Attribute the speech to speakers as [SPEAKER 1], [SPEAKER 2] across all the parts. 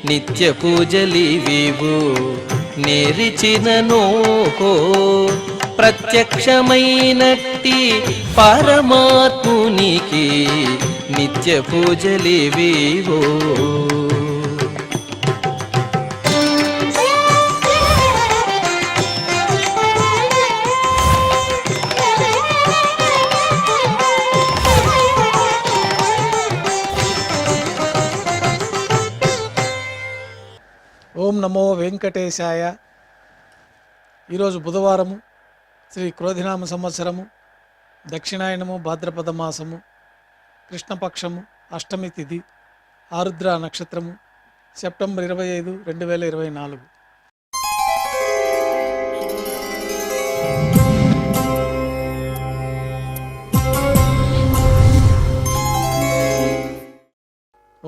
[SPEAKER 1] నిత్య పూజలివివు నేరిచిననోహో ప్రత్యక్షమైనట్టి పరమాత్మునికి నిత్య పూజలివివో.
[SPEAKER 2] ఓం నమో వెంకటేశాయ. ఈరోజు బుధవారము, శ్రీ క్రోధినామ సంవత్సరము, దక్షిణాయనము, భాద్రపద మాసము, కృష్ణపక్షము, అష్టమి తిథి, ఆరుద్ర నక్షత్రము, సెప్టెంబర్ 25, 2024.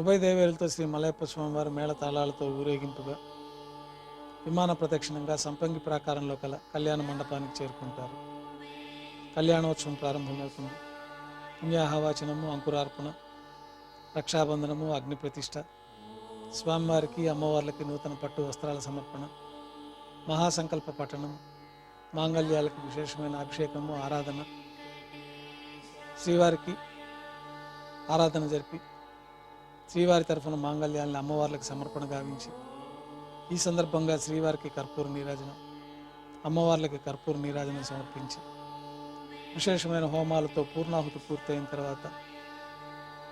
[SPEAKER 2] ఉభయ దేవేరులతో శ్రీ మలయప్ప స్వామివారి మేళ తాళాలతో ఊరేగింపుగా విమాన ప్రదక్షిణంగా సంపంగి ప్రాకారంలో కల కళ్యాణ మండపానికి చేరుకుంటారు. కళ్యాణోత్సవం ప్రారంభమవుతుంది. పుణ్యాహవాచనము, అంకురార్పణ, రక్షాబంధనము, అగ్ని ప్రతిష్ఠ, స్వామివారికి అమ్మవార్లకి నూతన పట్టు వస్త్రాల సమర్పణ, మహాసంకల్ప పఠనం, మాంగళ్యాలకు విశేషమైన అభిషేకము, ఆరాధన, శ్రీవారికి ఆరాధన జరిపి శ్రీవారి తరఫున మాంగళ్యాలను అమ్మవార్లకు సమర్పణ గావించి, ఈ సందర్భంగా శ్రీవారికి కర్పూర నీరాజనం, అమ్మవార్లకి కర్పూర నీరాజనం సమర్పించి విశేషమైన హోమాలతో పూర్ణాహుతి పూర్తయిన తర్వాత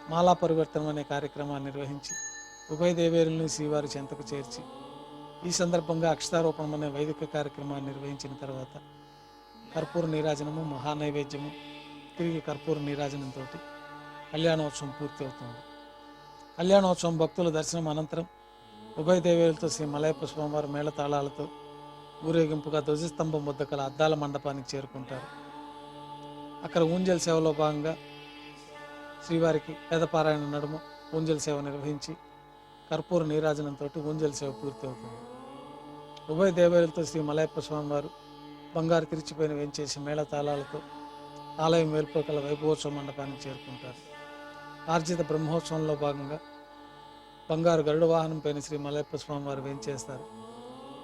[SPEAKER 2] మాలా పరివర్తనం అనే కార్యక్రమాన్ని నిర్వహించి ఉభయ దేవేరుల్ని శ్రీవారి చెంతకు చేర్చి ఈ సందర్భంగా అక్షతారోపణం అనే వైదిక కార్యక్రమాన్ని నిర్వహించిన తర్వాత కర్పూర నీరాజనము, మహానైవేద్యము, తిరిగి కర్పూర నీరాజనంతో కళ్యాణోత్సవం పూర్తి అవుతుంది. కళ్యాణోత్సవం భక్తుల దర్శనం అనంతరం ఉభయ దేవేరులతో శ్రీ మలయప్ప స్వామివారి మేళ తాళాలతో ఊరేగింపుగా ధ్వజస్తంభం వద్ద కల అద్దాల మండపానికి చేరుకుంటారు. అక్కడ ఊంజల్ సేవలో భాగంగా శ్రీవారికి వేదపారాయణ నడుమ ఊంజల్ సేవ నిర్వహించి కర్పూర నీరాజనంతో ఊంజల్ సేవ పూర్తి అవుతుంది. ఉభయ దేవేరులతో శ్రీ మలయప్ప స్వామివారు బంగారు తిరిచిపోయిన వేంచేసి మేళ తాళాలతో ఆలయం వెలుపల కల వైభవోత్సవ మండపానికి చేరుకుంటారు. ఆర్జిత బ్రహ్మోత్సవంలో భాగంగా బంగారు గరుడ వాహనం పైన శ్రీ మలయప్ప స్వామివారు వేంచేస్తారు.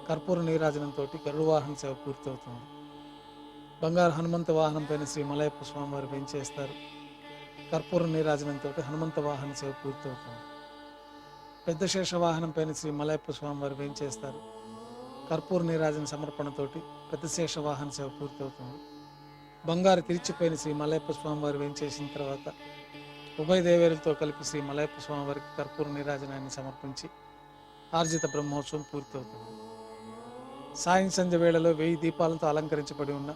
[SPEAKER 2] కర్పూర నీరాజనంతో గరుడ వాహన సేవ పూర్తి అవుతుంది. బంగారు హనుమంత వాహనం పైన శ్రీ మలయప్ప స్వామివారు వేంచేస్తారు. కర్పూర నీరాజనంతో హనుమంత వాహన సేవ పూర్తి అవుతుంది. పెద్ద శేష వాహనం పైన శ్రీ మలయప్ప స్వామివారు వేంచేస్తారు. కర్పూర నీరాజన సమర్పణతోటి పెద్ద శేష వాహన సేవ పూర్తి అవుతుంది. బంగారు తిరిచిపోయిన శ్రీ మలయప్ప స్వామివారు వేంచేసిన తర్వాత ఉభయ దేవేరులతో కలిపి శ్రీ మలయప్ప స్వామివారికి కర్పూర నీరాజనాన్ని సమర్పించి ఆర్జిత బ్రహ్మోత్సవం పూర్తి అవుతుంది. సాయం సంధ్య వేళలో 1000 దీపాలతో అలంకరించబడి ఉన్న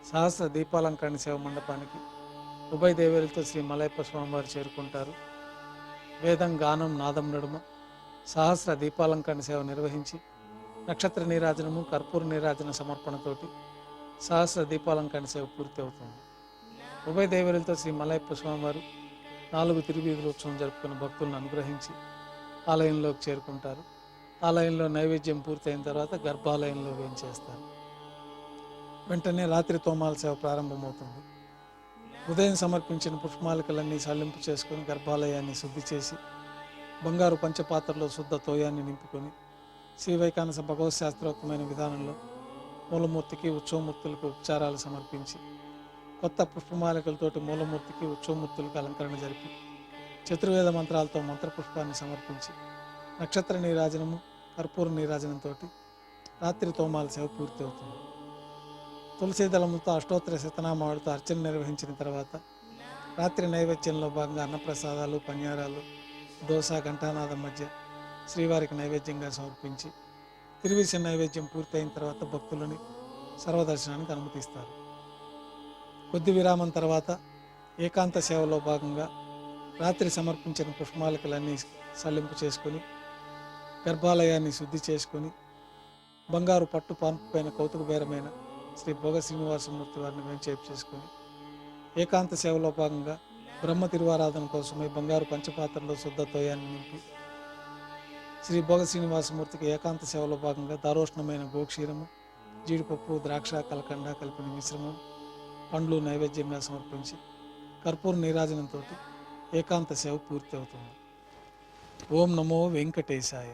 [SPEAKER 2] సహస్ర దీపాలంకరణ సేవ మండపానికి ఉభయ దేవేరులతో శ్రీ మలయప్ప స్వామివారు చేరుకుంటారు. వేదం, గానం, నాదం నడుమ సహస్ర దీపాలంకరణ సేవ నిర్వహించి నక్షత్ర నీరాజనము, కర్పూర నీరాజన సమర్పణతోటి సహస్ర దీపాలంకరణ సేవ పూర్తి అవుతుంది. ఉభయ దేవేరులతో శ్రీ మలయప్ప స్వామివారు 4 తిరువీధుల ఉత్సవం జరుపుకున్న భక్తులను అనుగ్రహించి ఆలయంలోకి చేరుకుంటారు. ఆలయంలో నైవేద్యం పూర్తయిన తర్వాత గర్భాలయంలో వేంచేస్తారు. వెంటనే రాత్రి తోమాల సేవ ప్రారంభమవుతుంది. ఉదయం సమర్పించిన పుష్పమాలికలన్నీ సల్లింపు చేసుకొని గర్భాలయాన్ని శుద్ధి చేసి బంగారు పంచపాత్రలో శుద్ధ తోయాన్ని నింపుకొని శ్రీవైకానస భగవత్ శాస్త్రోక్తమైన విధానంలో మూలమూర్తికి, ఉత్సవమూర్తులకు ఉపచారాలు సమర్పించి కొత్త పుష్పమాలికలతోటి మూలమూర్తికి, ఉత్సవమూర్తులకు అలంకరణ జరిపి చతుర్వేద మంత్రాలతో మంత్రపుష్పాన్ని సమర్పించి నక్షత్ర నీరాజనము, కర్పూర నీరాజనంతో రాత్రి తోమాల సేవ పూర్తి అవుతుంది. తులసీ దళములతో అష్టోత్తర శతనామాలతో అర్చన నిర్వహించిన తర్వాత రాత్రి నైవేద్యంలో భాగంగా అన్నప్రసాదాలు, పన్యారాలు, దోశ, ఘంటానాదం మధ్య శ్రీవారికి నైవేద్యంగా సమర్పించి తిరువిస నైవేద్యం పూర్తయిన తర్వాత భక్తులని సర్వదర్శనానికి అనుమతిస్తారు. కొద్ది విరామం తర్వాత ఏకాంత సేవలో భాగంగా రాత్రి సమర్పించిన పుష్పమాలికలన్నీ సల్లింపు చేసుకొని గర్భాలయాన్ని శుద్ధి చేసుకొని బంగారు పట్టు పాన్పు పైన కౌతుక బేరమైన శ్రీ భోగ శ్రీనివాసమూర్తి వారిని వేంచేపు చేసుకొని ఏకాంత సేవలో భాగంగా బ్రహ్మ తిరువారాధన కోసమై బంగారు పంచపాత్రలో శుద్ధ తోయాన్ని నింపి శ్రీ భోగ శ్రీనివాసమూర్తికి ఏకాంత సేవలో భాగంగా దారోష్ణమైన గోక్షీరము, జీడిపప్పు, ద్రాక్ష, కలకండ కలిపిన మిశ్రమం, పండ్లు నైవేద్యంగా సమర్పించి కర్పూర నీరాజనంతో ఏకాంత సేవ పూర్తి అవుతుంది. ఓం నమో వెంకటేశాయ.